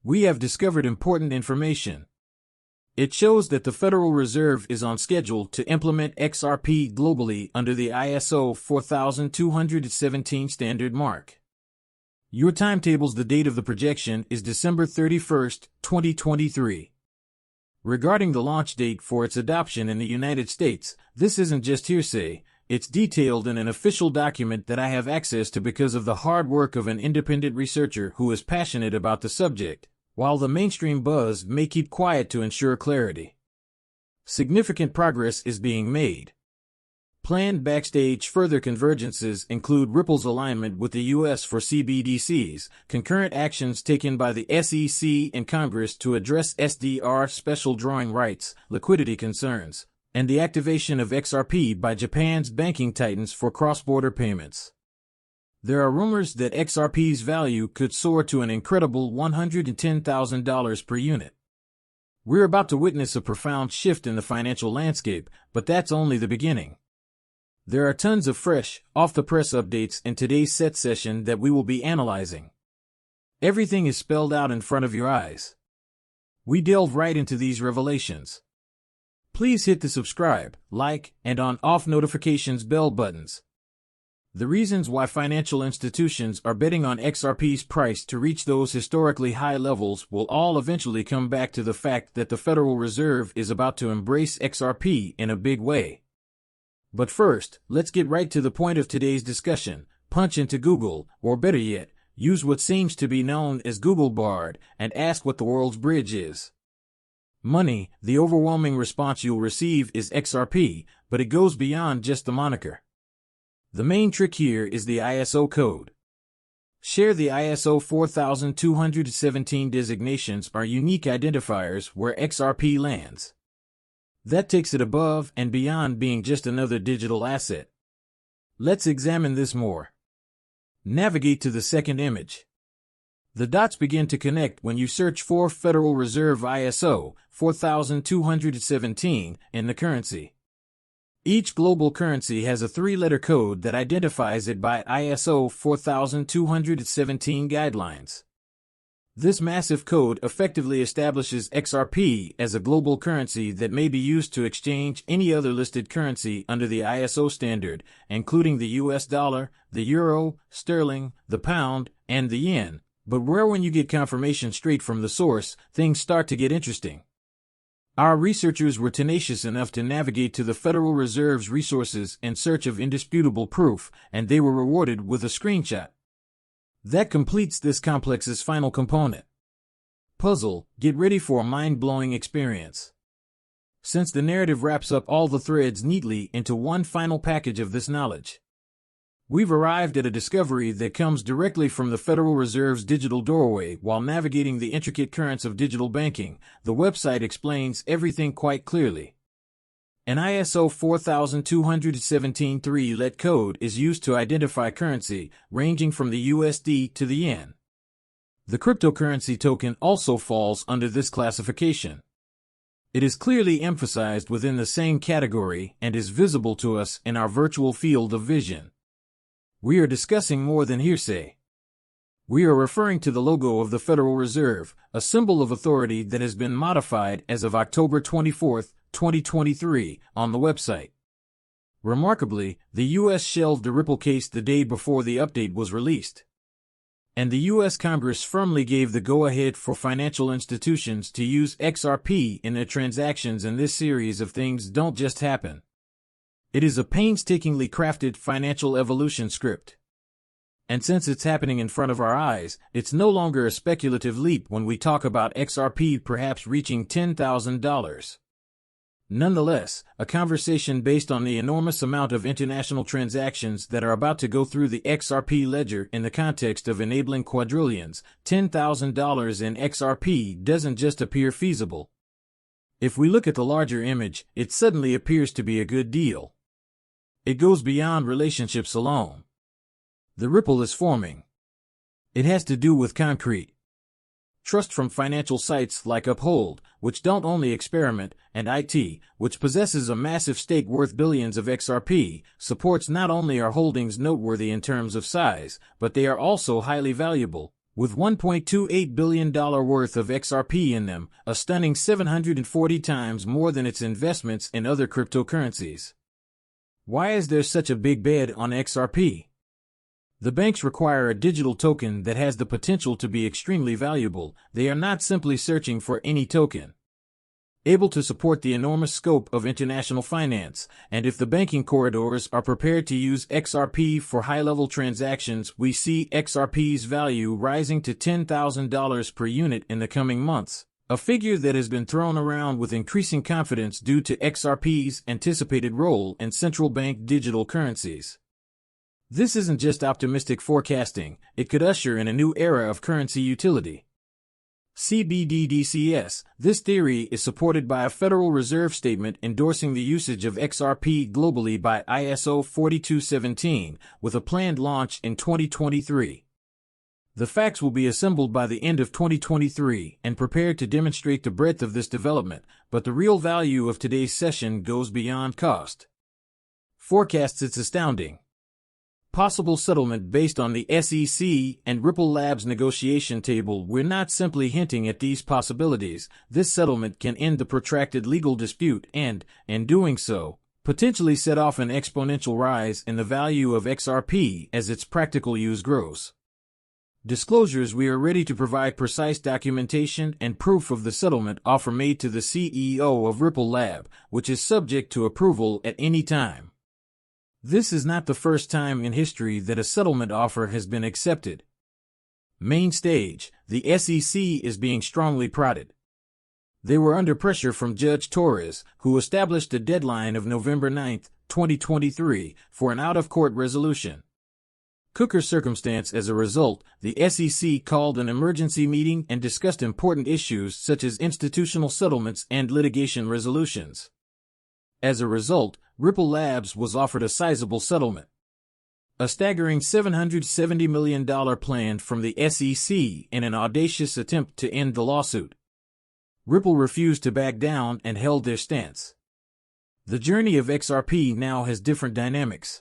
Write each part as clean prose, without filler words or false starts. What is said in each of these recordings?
We have discovered important information. It shows that the Federal Reserve is on schedule to implement XRP globally under the ISO 4217 standard mark. Your timetables. The date of the projection is December 31st, 2023. Regarding the launch date for its adoption in the United States, this isn't just hearsay, it's detailed in an official document that I have access to because of the hard work of an independent researcher who is passionate about the subject, while the mainstream buzz may keep quiet to ensure clarity. Significant progress is being made. Planned backstage further convergences include Ripple's alignment with the U.S. for CBDCs, concurrent actions taken by the SEC and Congress to address SDR special drawing rights, liquidity concerns, and the activation of XRP by Japan's banking titans for cross-border payments. There are rumors that XRP's value could soar to an incredible $110,000 per unit. We're about to witness a profound shift in the financial landscape, but that's only the beginning. There are tons of fresh, off-the-press updates in today's set session that we will be analyzing. Everything is spelled out in front of your eyes. We delve right into these revelations. Please hit the subscribe, like, and on-off notifications bell buttons. The reasons why financial institutions are betting on XRP's price to reach those historically high levels will all eventually come back to the fact that the Federal Reserve is about to embrace XRP in a big way. But first, let's get right to the point of today's discussion. Punch into Google, or better yet, use what seems to be known as Google Bard, and ask what the world's bridge is. Money. The overwhelming response you'll receive is XRP, but it goes beyond just the moniker. The main trick here is the ISO code. Share the ISO 4217 designations are unique identifiers where XRP lands. That takes it above and beyond being just another digital asset. Let's examine this more. Navigate to the second image. The dots begin to connect when you search for Federal Reserve ISO 4217 in the currency. Each global currency has a three-letter code that identifies it by ISO 4217 guidelines. This massive code effectively establishes XRP as a global currency that may be used to exchange any other listed currency under the ISO standard, including the US dollar, the euro, sterling, the pound, and the yen. But where when you get confirmation straight from the source, things start to get interesting. Our researchers were tenacious enough to navigate to the Federal Reserve's resources in search of indisputable proof, and they were rewarded with a screenshot. That completes this complex's final component. Puzzle. Get ready for a mind-blowing experience. Since the narrative wraps up all the threads neatly into one final package of this knowledge, we've arrived at a discovery that comes directly from the Federal Reserve's digital doorway. While navigating the intricate currents of digital banking, the website explains everything quite clearly. An ISO 4217 three-let code is used to identify currency, ranging from the USD to the yen. The cryptocurrency token also falls under this classification. It is clearly emphasized within the same category and is visible to us in our virtual field of vision. We are discussing more than hearsay. We are referring to the logo of the Federal Reserve, a symbol of authority that has been modified as of October 24, 2023, on the website. Remarkably, the U.S. shelved the Ripple case the day before the update was released. And the U.S. Congress firmly gave the go-ahead for financial institutions to use XRP in their transactions, and this series of things don't just happen. It is a painstakingly crafted financial evolution script. And since it's happening in front of our eyes, it's no longer a speculative leap when we talk about XRP perhaps reaching $10,000. Nonetheless, a conversation based on the enormous amount of international transactions that are about to go through the XRP ledger in the context of enabling quadrillions, $10,000 in XRP doesn't just appear feasible. If we look at the larger image, it suddenly appears to be a good deal. It goes beyond relationships alone. The ripple is forming. It has to do with concrete trust from financial sites like Uphold, which don't only experiment, and IT, which possesses a massive stake worth billions of XRP, supports not only our holdings noteworthy in terms of size, but they are also highly valuable, with $1.28 billion worth of XRP in them, a stunning 740 times more than its investments in other cryptocurrencies. Why is there such a big bet on XRP? The banks require a digital token that has the potential to be extremely valuable. They are not simply searching for any token. Able to support the enormous scope of international finance, and if the banking corridors are prepared to use XRP for high-level transactions, we see XRP's value rising to $10,000 per unit in the coming months, a figure that has been thrown around with increasing confidence due to XRP's anticipated role in central bank digital currencies. This isn't just optimistic forecasting, it could usher in a new era of currency utility. CBDCs. This theory is supported by a Federal Reserve statement endorsing the usage of XRP globally by ISO 4217, with a planned launch in 2023. The facts will be assembled by the end of 2023 and prepared to demonstrate the breadth of this development, but the real value of today's session goes beyond cost. Forecasts. It's astounding. Possible settlement based on the SEC and Ripple Labs negotiation table. We're not simply hinting at these possibilities. This settlement can end the protracted legal dispute and, in doing so, potentially set off an exponential rise in the value of XRP as its practical use grows. Disclosures. We are ready to provide precise documentation and proof of the settlement offer made to the CEO of Ripple Lab, which is subject to approval at any time. This is not the first time in history that a settlement offer has been accepted. Main stage, the SEC is being strongly prodded. They were under pressure from Judge Torres, who established a deadline of November 9, 2023, for an out-of-court resolution. Cooker circumstance. As a result, the SEC called an emergency meeting and discussed important issues such as institutional settlements and litigation resolutions. As a result, Ripple Labs was offered a sizable settlement. A staggering $770 million planned from the SEC in an audacious attempt to end the lawsuit. Ripple refused to back down and held their stance. The journey of XRP now has different dynamics.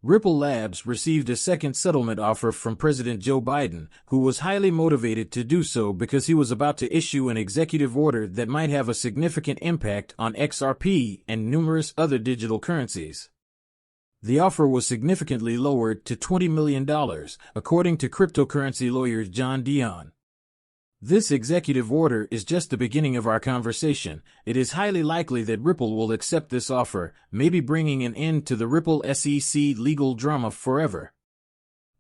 Ripple Labs received a second settlement offer from President Joe Biden, who was highly motivated to do so because he was about to issue an executive order that might have a significant impact on XRP and numerous other digital currencies. The offer was significantly lowered to $20 million, according to cryptocurrency lawyer John Dion. This executive order is just the beginning of our conversation. It is highly likely that Ripple will accept this offer, maybe bringing an end to the Ripple SEC legal drama forever.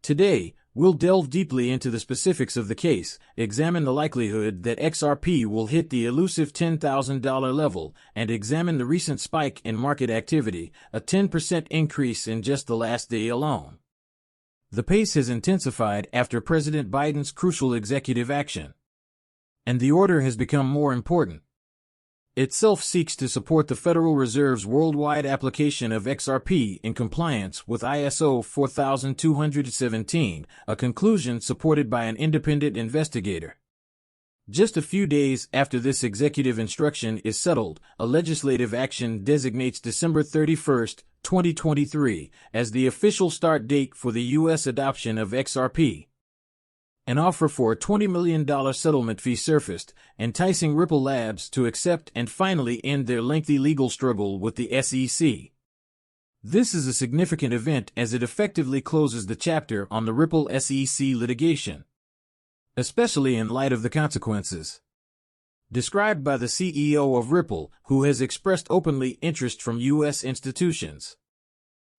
Today, we'll delve deeply into the specifics of the case, examine the likelihood that XRP will hit the elusive $10,000 level, and examine the recent spike in market activity, a 10% increase in just the last day alone. The pace has intensified after President Biden's crucial executive action. And the order has become more important. Itself seeks to support the Federal Reserve's worldwide application of XRP in compliance with ISO 4217, a conclusion supported by an independent investigator. Just a few days after this executive instruction is settled, a legislative action designates December 31, 2023, as the official start date for the U.S. adoption of XRP. An offer for a $20 million settlement fee surfaced, enticing Ripple Labs to accept and finally end their lengthy legal struggle with the SEC. This is a significant event as it effectively closes the chapter on the Ripple SEC litigation, especially in light of the consequences. Described by the CEO of Ripple, who has expressed openly interest from U.S. institutions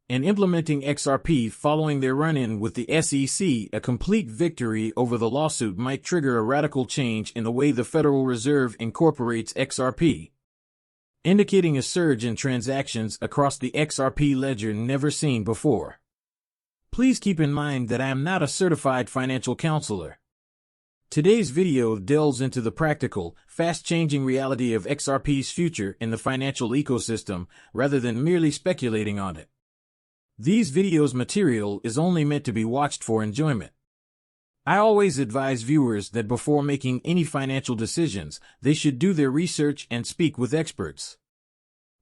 in implementing XRP following their run-in with the SEC, a complete victory over the lawsuit might trigger a radical change in the way the Federal Reserve incorporates XRP, indicating a surge in transactions across the XRP ledger never seen before. Please keep in mind that I am not a certified financial counselor. Today's video delves into the practical, fast-changing reality of XRP's future in the financial ecosystem, rather than merely speculating on it. These videos' material is only meant to be watched for enjoyment. I always advise viewers that before making any financial decisions, they should do their research and speak with experts.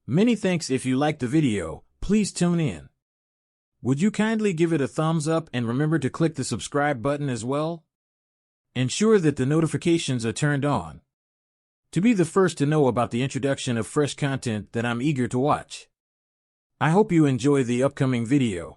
Many thanks. If you liked the video, please tune in. Would you kindly give it a thumbs up and remember to click the subscribe button as well? Ensure that the notifications are turned on to be the first to know about the introduction of fresh content that I'm eager to watch. I hope you enjoy the upcoming video.